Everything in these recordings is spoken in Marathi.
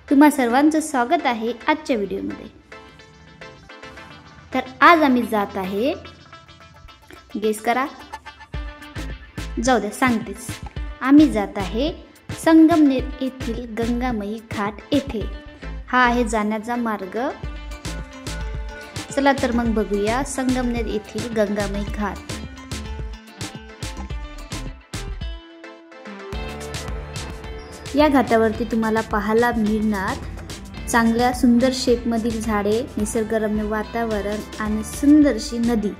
तुम्हा सर्वांचं स्वागत आहे आजच्या व्हिडिओमध्ये। तर आज आम्ही जात आहे, गेस करा, जाऊ द्या सांगतेच, आम्ही जात आहे संगमनेर येथील गंगामयी घाट येथे। हा आहे जाण्याचा मार्ग। चला तर मग बघूया संगमनेर येथील गंगामयी घाट। या घाटावरती तुम्हाला पाहायला मिळणार चांगल्या सुंदर शेप मधील झाडे, निसर्गरम्य वातावरण आणि सुंदरशी नदी।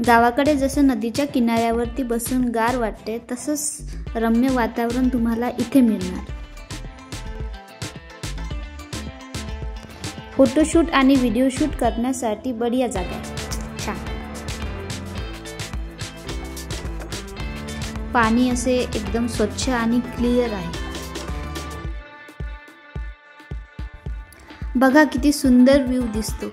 गावाकडे जसं नदीच्या किनाऱ्यावरती बसून गार वाटते, तसंच रम्य वातावरण तुम्हाला इथे मिळणार। फोटोशूट आणि व्हिडिओ शूट करण्यासाठी बढिया जागा आहे, छान। पाणी असे एकदम स्वच्छ आणि क्लिअर आहे। बघा किती सुंदर व्ह्यू दिसतो।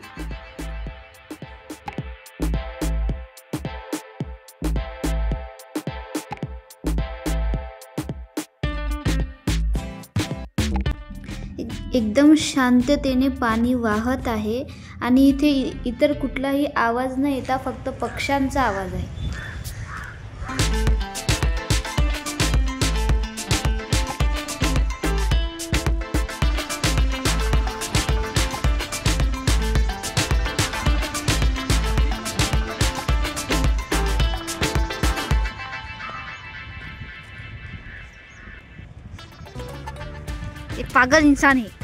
एकदम शांततेने पाणी वाहत आहे आणि इथे इतर कुठलाही आवाज न येता फक्त पक्ष्यांचा आवाज आहे। एक पागल इंसान है।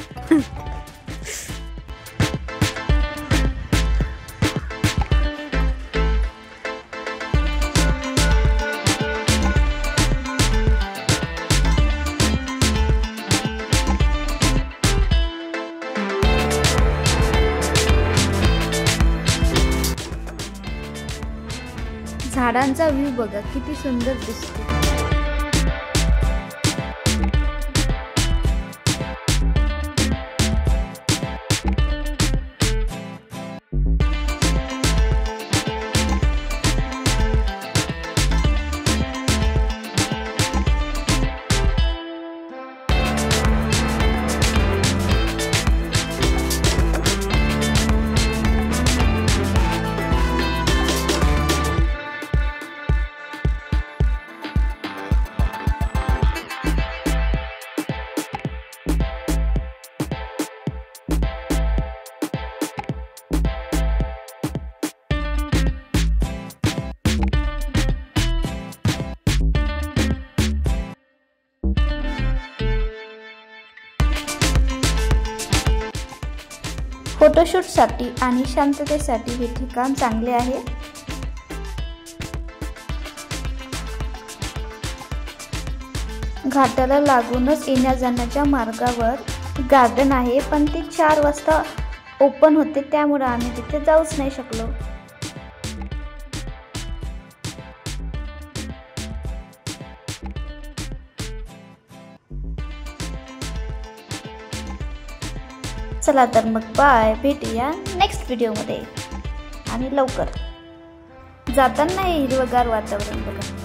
झाडांचा व्ह्यू बघा किती सुंदर दिसतो। फोटोशूटसाठी आणि शांततेसाठी हे ठिकाण चांगले आहे। घाटाला लागूनच येण्या जाण्याच्या मार्गावर गार्डन आहे, पण ते 4 वाजता ओपन होते, त्यामुळे आम्ही तिथे जाऊच नाही शकलो। चला तर मग बाय, भेटूया नेक्स्ट व्हिडिओमध्ये आणि लवकर। जाताना हे हिरवगार वातावरण बघा।